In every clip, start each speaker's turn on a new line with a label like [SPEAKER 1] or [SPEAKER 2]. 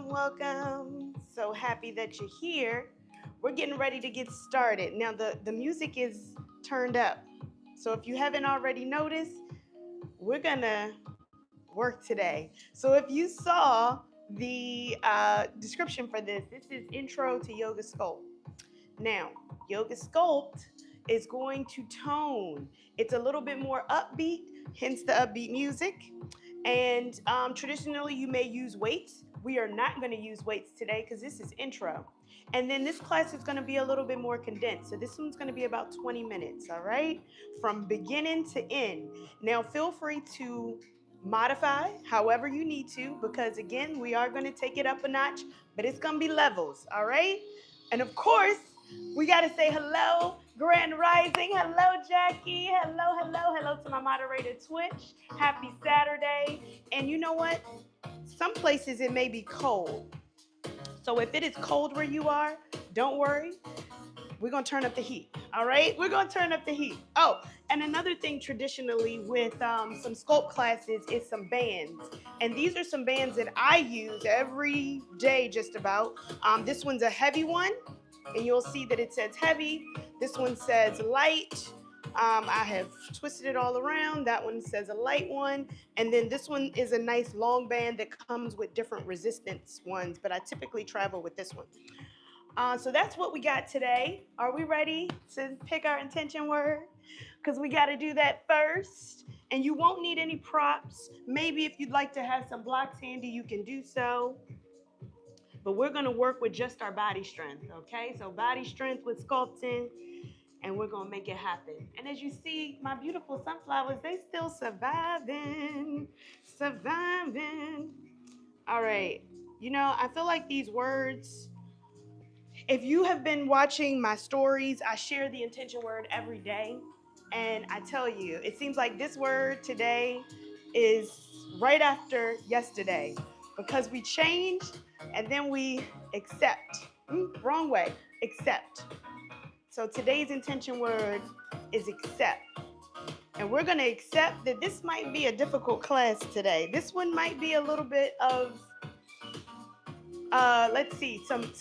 [SPEAKER 1] welcome. So happy that you're here. We're getting ready to get started. Now, the music is turned up. So if you haven't already noticed, we're going to work today. So if you saw the description for this is Intro to Yoga Sculpt. Now, Yoga Sculpt is going to tone. It's a little bit more upbeat, hence the upbeat music. And traditionally, you may use weights. We are not going to use weights today because this is intro. And then this class is going to be a little bit more condensed. So this one's going to be about 20 minutes, all right? From beginning to end. Now, feel free to modify however you need to because, again, we are going to take it up a notch, but it's going to be levels, all right? And of course, we got to say hello, Grand Rising. Hello, Jackie. Hello to my moderator, Twitch. Happy Saturday. And you know what? Some places it may be cold. So if it is cold where you are, don't worry. We're going to turn up the heat. All right? We're going to turn up the heat. Oh, and another thing traditionally with some sculpt classes is some bands. And these are some bands that I use every day just about. This one's a heavy one. And you'll see that it says heavy. This one says light. I have twisted it all around. That one says a light one. And then this one is a nice long band that comes with different resistance ones, but I typically travel with this one. So that's what we got today. Are we ready to pick our intention word? Because we got to do that first. And you won't need any props. Maybe if you'd like to have some blocks handy, you can do so. But we're going to work with just our body strength, okay? So body strength with sculpting, and we're going to make it happen. And as you see, my beautiful sunflowers, they still surviving. All right. You know, I feel like these words, if you have been watching my stories, I share the intention word every day. And I tell you, it seems like this word today is right after yesterday because we change and then we accept. Wrong way, accept. So today's intention word is accept. And we're going to accept that this might be a difficult class today. This one might be a little bit of, let's see, some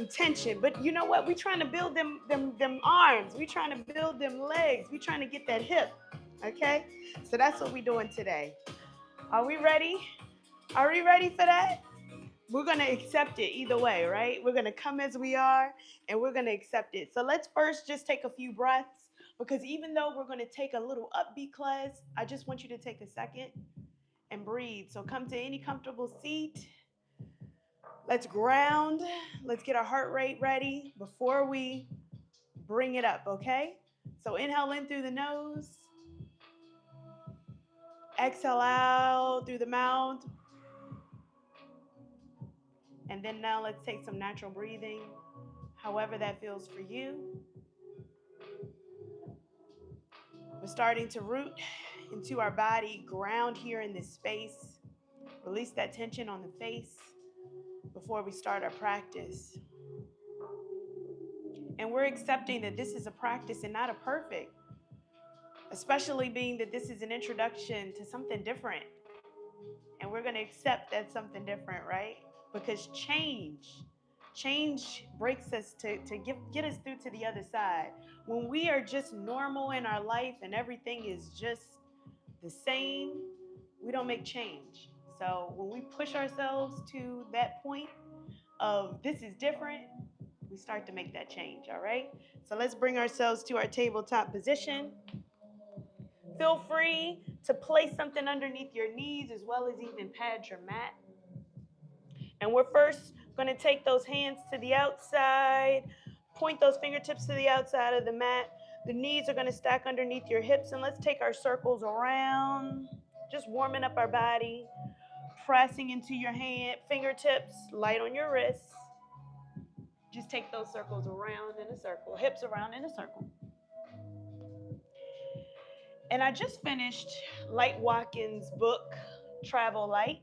[SPEAKER 1] tension. But you know what? We're trying to build them arms. We're trying to build them legs. We're trying to get that hip. Okay? So that's what we're doing today. Are we ready? Are we ready for that? We're going to accept it either way, right? We're going to come as we are, and we're going to accept it. So let's first just take a few breaths, because even though we're going to take a little upbeat class, I just want you to take a second and breathe. So come to any comfortable seat. Let's ground. Let's get our heart rate ready before we bring it up, okay? So inhale in through the nose. Exhale out through the mouth. And then now let's take some natural breathing, however that feels for you. We're starting to root into our body, ground here in this space. Release that tension on the face before we start our practice. And we're accepting that this is a practice and not a perfect, especially being that this is an introduction to something different. And we're going to accept that's something different, right? Because change breaks us to get us through to the other side. When we are just normal in our life and everything is just the same, we don't make change. So when we push ourselves to that point of this is different, we start to make that change, all right? So let's bring ourselves to our tabletop position. Feel free to place something underneath your knees as well as even pad your mat. And we're first going to take those hands to the outside, point those fingertips to the outside of the mat. The knees are going to stack underneath your hips, and let's take our circles around, just warming up our body, pressing into your hand, fingertips, light on your wrists. Just take those circles around in a circle, hips around in a circle. And I just finished Light Watkins' book, Travel Light.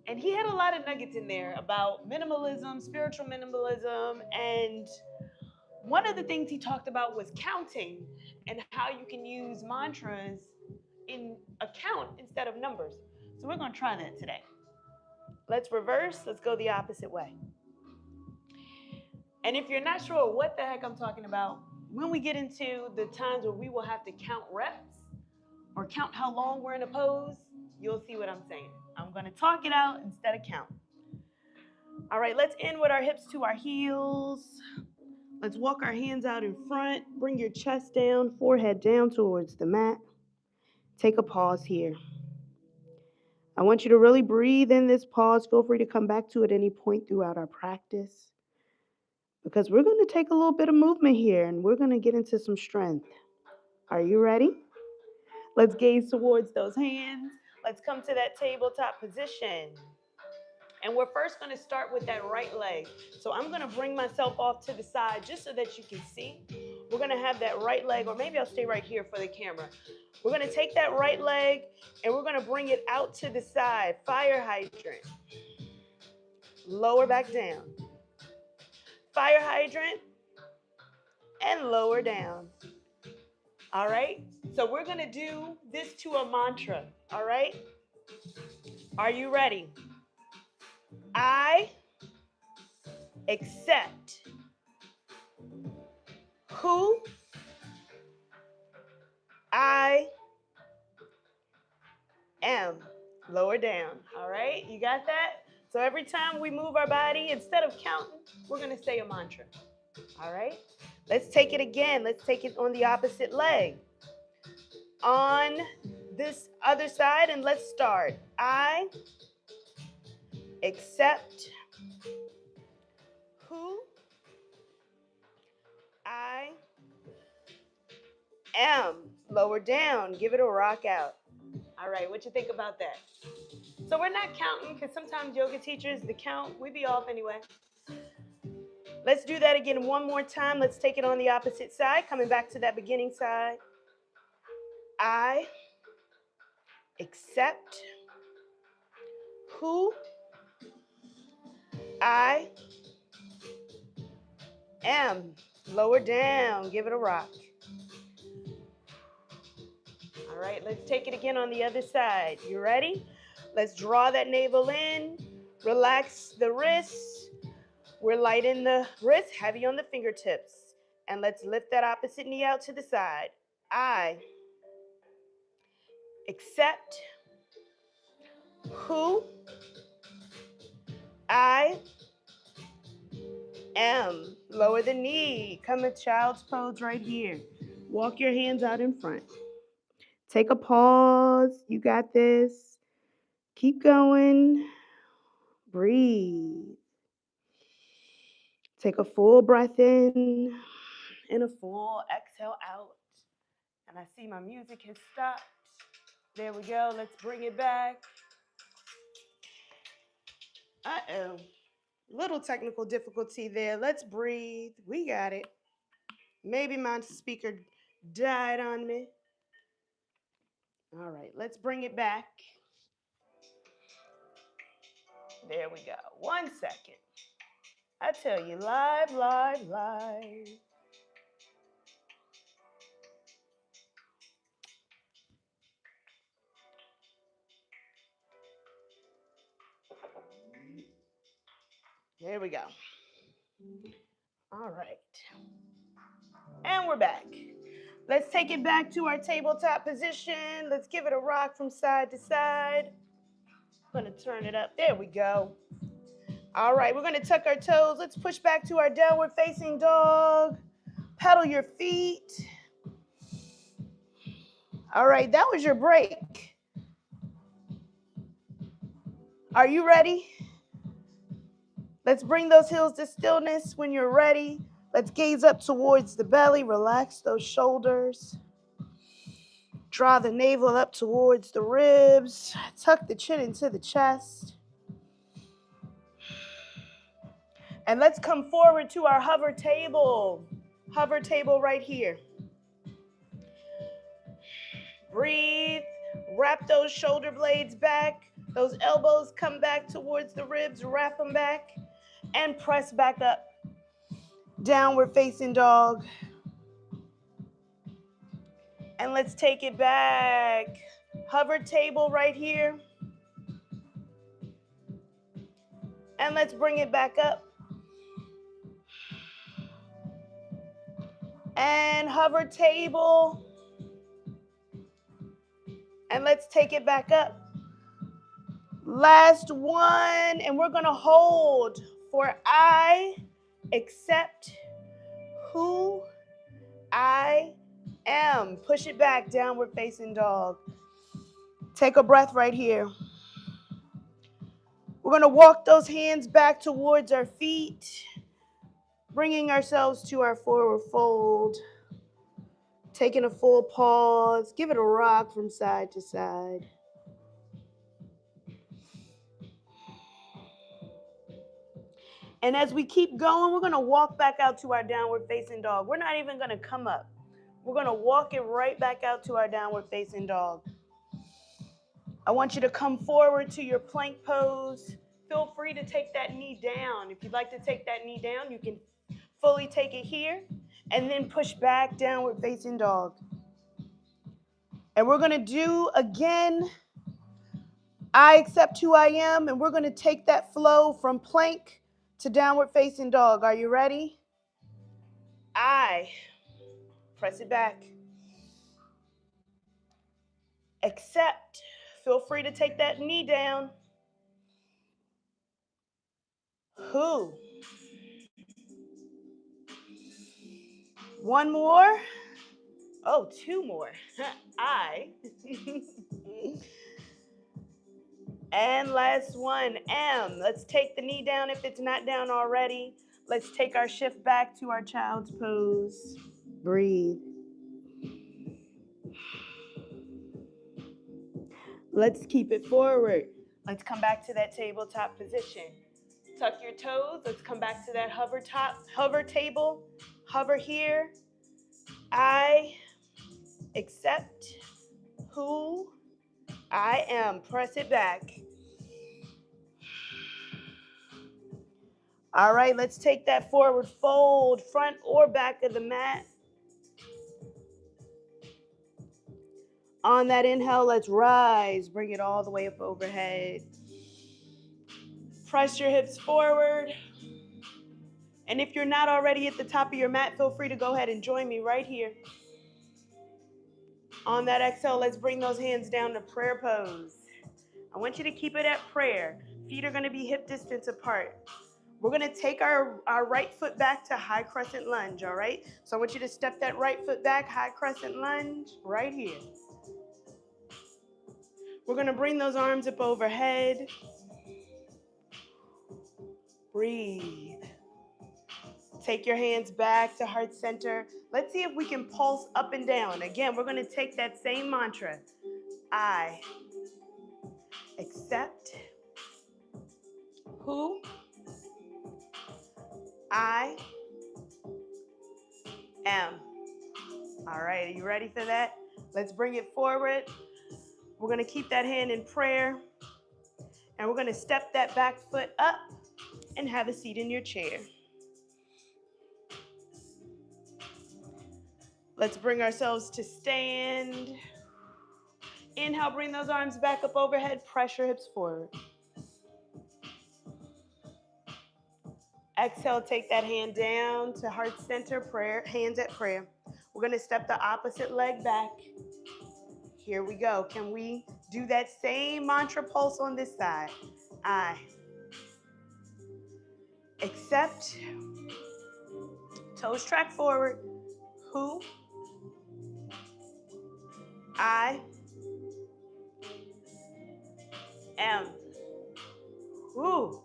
[SPEAKER 1] And he had a lot of nuggets in there about minimalism, spiritual minimalism. And one of the things he talked about was counting and how you can use mantras in a count instead of numbers. So we're going to try that today. Let's reverse. Let's go the opposite way. And if you're not sure what the heck I'm talking about, when we get into the times where we will have to count reps or count how long we're in a pose, you'll see what I'm saying. I'm going to talk it out instead of count. All right, let's end with our hips to our heels. Let's walk our hands out in front. Bring your chest down, forehead down towards the mat. Take a pause here. I want you to really breathe in this pause. Feel free to come back to it at any point throughout our practice, because we're going to take a little bit of movement here and we're going to get into some strength. Are you ready? Let's gaze towards those hands. Let's come to that tabletop position. And we're first going to start with that right leg. So I'm going to bring myself off to the side just so that you can see. We're going to have that right leg, or maybe I'll stay right here for the camera. We're going to take that right leg and we're going to bring it out to the side. Fire hydrant. Lower back down. Fire hydrant and lower down. All right? So we're going to do this to a mantra. All right? Are you ready? I accept who I am. Lower down. All right? You got that? So every time we move our body, instead of counting, we're going to say a mantra. All right? Let's take it again. Let's take it on the opposite leg. On this other side, and let's start. I accept who I am. Lower down. Give it a rock out. All right, what you think about that? So we're not counting, because sometimes yoga teachers, the count, we be off anyway. Let's do that again one more time. Let's take it on the opposite side, coming back to that beginning side. I accept who I am. Lower down. Give it a rock. All right, let's take it again on the other side. You ready? Let's draw that navel in. Relax the wrists. We're light in the wrists, heavy on the fingertips. And let's lift that opposite knee out to the side. I accept who I am. Lower the knee. Come to child's pose right here. Walk your hands out in front. Take a pause. You got this. Keep going. Breathe. Take a full breath in and a full exhale out. And I see my music has stopped. There we go. Let's bring it back. Uh-oh. Little technical difficulty there. Let's breathe. We got it. Maybe my speaker died on me. All right, let's bring it back. There we go. 1 second. I tell you, live, live, live. There we go. All right. And we're back. Let's take it back to our tabletop position. Let's give it a rock from side to side. I'm going to turn it up. There we go. All right, we're going to tuck our toes. Let's push back to our downward facing dog. Pedal your feet. All right, that was your break. Are you ready? Let's bring those heels to stillness when you're ready. Let's gaze up towards the belly. Relax those shoulders. Draw the navel up towards the ribs. Tuck the chin into the chest. And let's come forward to our hover table. Hover table right here. Breathe. Wrap those shoulder blades back. Those elbows come back towards the ribs. Wrap them back. And press back up. Downward facing dog. And let's take it back. Hover table right here. And let's bring it back up. And hover table. And let's take it back up. Last one, and we're going to hold for I accept who I am. Push it back, downward facing dog. Take a breath right here. We're going to walk those hands back towards our feet, bringing ourselves to our forward fold. Taking a full pause. Give it a rock from side to side. And as we keep going, we're going to walk back out to our downward facing dog. We're not even going to come up. We're going to walk it right back out to our downward facing dog. I want you to come forward to your plank pose. Feel free to take that knee down. If you'd like to take that knee down, you can fully take it here and then push back, downward facing dog. And we're going to do again, I accept who I am, and we're going to take that flow from plank to downward facing dog. Are you ready? I press it back. Accept. Feel free to take that knee down. Who? One more. Oh, two more. I. And last one, am. Let's take the knee down if it's not down already. Let's take our shift back to our child's pose. Breathe. Let's keep it forward. Let's come back to that tabletop position. Tuck your toes. Let's come back to that hover table. Hover here. I accept who I am. Press it back. All right, let's take that forward fold, front or back of the mat. On that inhale, let's rise. Bring it all the way up overhead. Press your hips forward. And if you're not already at the top of your mat, feel free to go ahead and join me right here. On that exhale, let's bring those hands down to prayer pose. I want you to keep it at prayer. Feet are going to be hip distance apart. We're going to take our right foot back to high crescent lunge, all right? So I want you to step that right foot back, high crescent lunge, right here. We're going to bring those arms up overhead. Breathe. Take your hands back to heart center. Let's see if we can pulse up and down. Again, we're going to take that same mantra. I accept who I am. All right, are you ready for that? Let's bring it forward. We're going to keep that hand in prayer. And we're going to step that back foot up and have a seat in your chair. Let's bring ourselves to stand. Inhale, bring those arms back up overhead. Press your hips forward. Exhale, take that hand down to heart center, prayer, hands at prayer. We're going to step the opposite leg back. Here we go. Can we do that same mantra pulse on this side? I accept, toes track forward, who I am. Woo.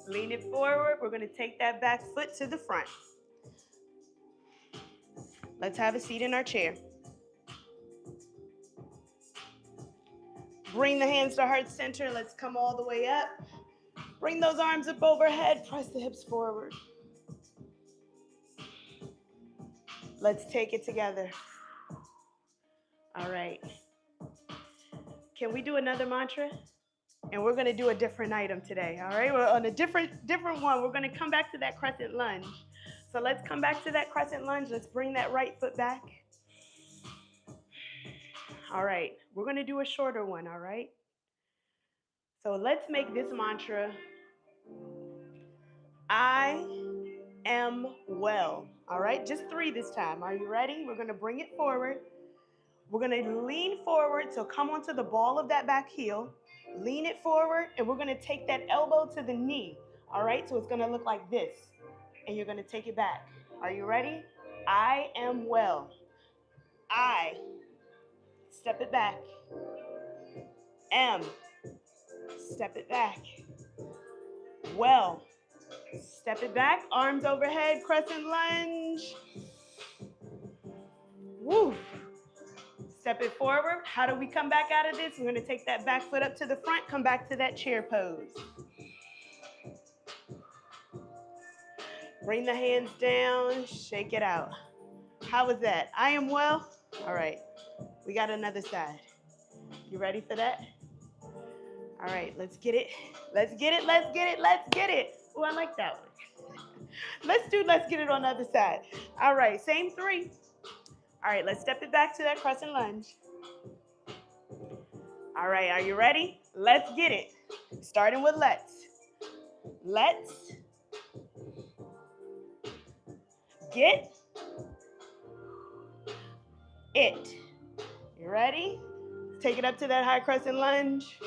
[SPEAKER 1] Lean it forward. We're going to take that back foot to the front. Let's have a seat in our chair. Bring the hands to heart center. Let's come all the way up. Bring those arms up overhead. Press the hips forward. Let's take it together. All right. Can we do another mantra? And we're going to do a different item today, all right? We're on a different one. We're going to come back to that crescent lunge. So let's come back to that crescent lunge. Let's bring that right foot back. All right. We're going to do a shorter one, all right? So let's make this mantra I am well. All right, just 3 this time. Are you ready? We're going to bring it forward. We're going to lean forward, so come onto the ball of that back heel. Lean it forward, and we're going to take that elbow to the knee. All right, so it's going to look like this, and you're going to take it back. Are you ready? I am well. I, step it back. Am, step it back. Well, step it back. Arms overhead, crescent lunge. Woo. Step it forward. How do we come back out of this? We're going to take that back foot up to the front, come back to that chair pose. Bring the hands down, shake it out. How was that? I am well? All right, we got another side. You ready for that? All right, let's get it. Let's get it, let's get it, let's get it. Oh, I like that one. Let's get it on the other side. All right, same 3. All right, let's step it back to that crescent lunge. All right, are you ready? Let's get it. Starting with let's. Let's get it. You ready? Take it up to that high crescent lunge.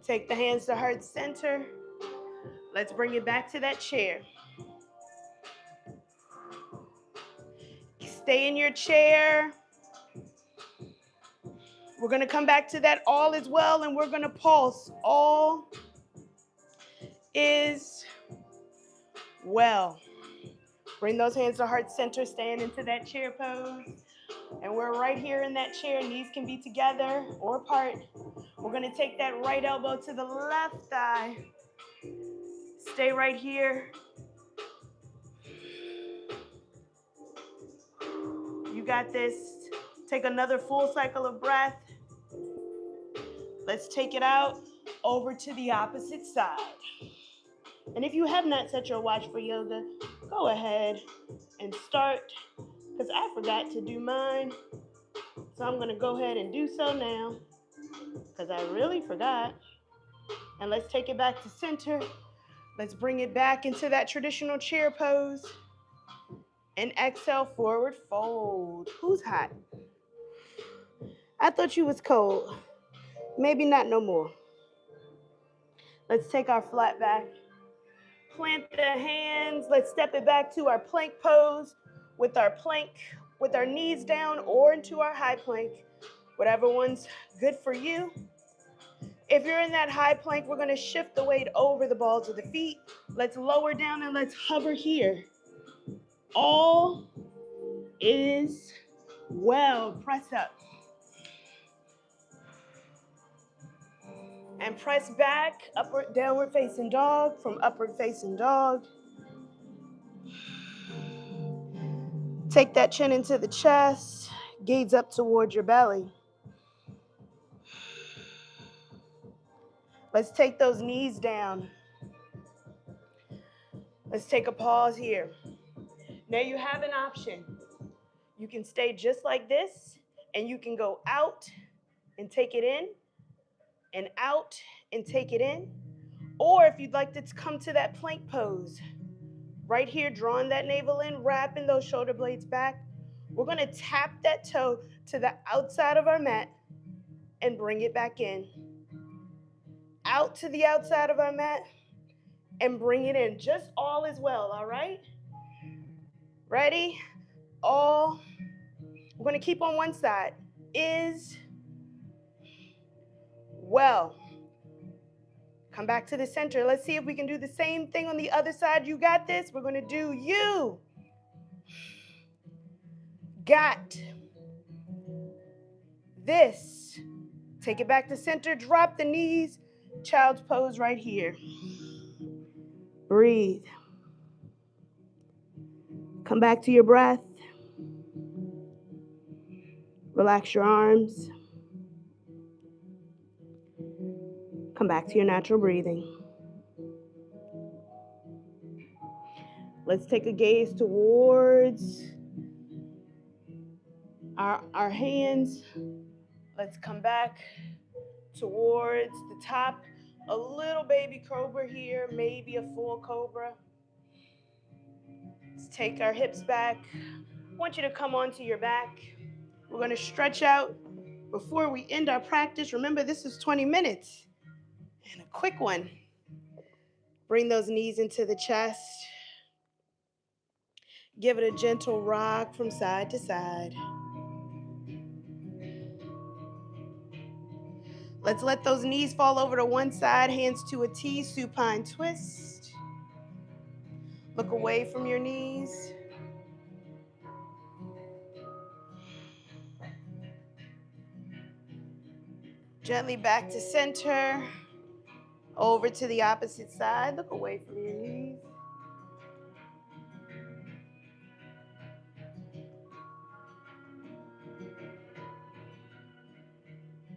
[SPEAKER 1] Take the hands to heart center. Let's bring it back to that chair. Stay in your chair. We're going to come back to that all is well, and we're going to pulse. All is well. Bring those hands to heart center, stand into that chair pose. And we're right here in that chair. Knees can be together or apart. We're going to take that right elbow to the left thigh. Stay right here. You got this. Take another full cycle of breath. Let's take it out over to the opposite side. And if you have not set your watch for yoga, go ahead and start, because I forgot to do mine. So I'm going to go ahead and do so now, because I really forgot. And let's take it back to center. Let's bring it back into that traditional chair pose. And exhale, forward fold. Who's hot? I thought you was cold. Maybe not no more. Let's take our flat back. Plant the hands. Let's step it back to our plank pose with our knees down or into our high plank. Whatever one's good for you. If you're in that high plank, we're going to shift the weight over the balls of the feet. Let's lower down and let's hover here. All is well. Press up. And press back, upward, downward facing dog from upward facing dog. Take that chin into the chest, gaze up towards your belly. Let's take those knees down. Let's take a pause here. Now you have an option. You can stay just like this, and you can go out and take it in, and out and take it in. Or if you'd like to come to that plank pose, right here, drawing that navel in, wrapping those shoulder blades back, we're going to tap that toe to the outside of our mat and bring it back in. Out to the outside of our mat and bring it in. Just all is well, all right? Ready? All. We're going to keep on one side. Is well. Come back to the center. Let's see if we can do the same thing on the other side. You got this. We're going to do you. Got this. Take it back to center. Drop the knees. Child's pose right here. Breathe. Come back to your breath. Relax your arms. Come back to your natural breathing. Let's take a gaze towards our hands. Let's come back towards the top, a little little baby cobra here, maybe a full cobra. Let's take our hips back. I want you to come onto your back. We're going to stretch out before we end our practice. Remember, this is 20 minutes. And a quick one. Bring those knees into the chest. Give it a gentle rock from side to side. Let's let those knees fall over to one side, hands to a T, supine twist. Look away from your knees. Gently back to center. Over to the opposite side. Look away from your knees.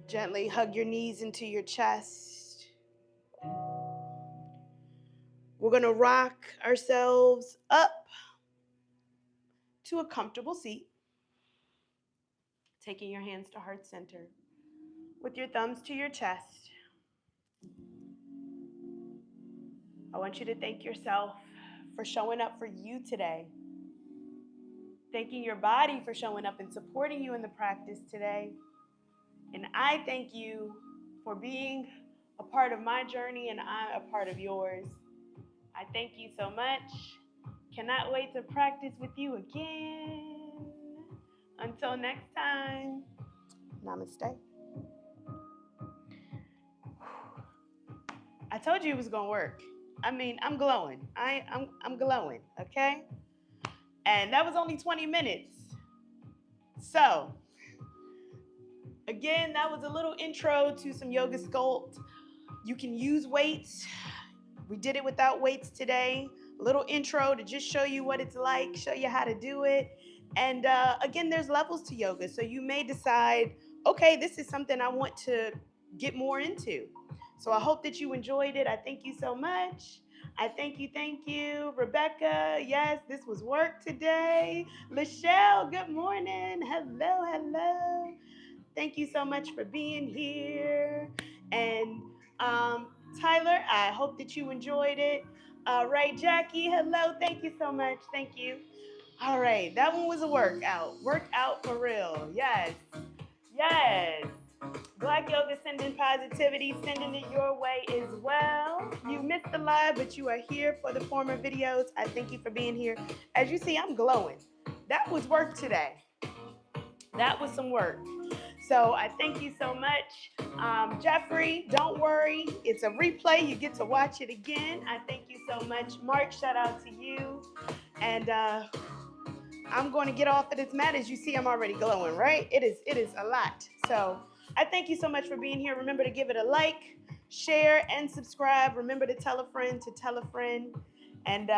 [SPEAKER 1] Gently hug your knees into your chest. We're going to rock ourselves up to a comfortable seat. Taking your hands to heart center. With your thumbs to your chest. I want you to thank yourself for showing up for you today. Thanking your body for showing up and supporting you in the practice today. And I thank you for being a part of my journey and I'm a part of yours. I thank you so much. Cannot wait to practice with you again. Until next time, namaste. I told you it was gonna work. I mean, I'm glowing. I'm glowing, okay? And that was only 20 minutes. So, again, that was a little intro to some yoga sculpt. You can use weights. We did it without weights today. A little intro to just show you what it's like, show you how to do it. And again, there's levels to yoga. So you may decide, okay, this is something I want to get more into. So I hope that you enjoyed it. I thank you so much. I thank you. Rebecca, yes, this was work today. Lachelle, good morning. Hello. Thank you so much for being here. And Tyler, I hope that you enjoyed it. Right, Jackie, hello. Thank you so much. Thank you. All right, that one was a workout. Workout for real. Yes. Black Yoga sending positivity, sending it your way as well. You missed the live, but you are here for the former videos. I thank you for being here. As you see, I'm glowing. That was work today. That was some work. So I thank you so much. Jeffrey, don't worry. It's a replay. You get to watch it again. I thank you so much. Mark, shout out to you. And I'm going to get off of this mat. As you see, I'm already glowing, right? It is a lot. So I thank you so much for being here. Remember to give it a like, share, and subscribe. Remember to tell a friend to tell a friend. And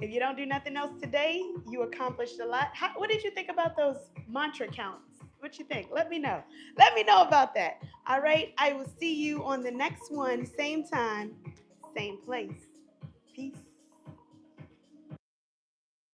[SPEAKER 1] if you don't do nothing else today, you accomplished a lot. What did you think about those mantra counts? What you think? Let me know. Let me know about that. All right. I will see you on the next one. Same time, same place. Peace.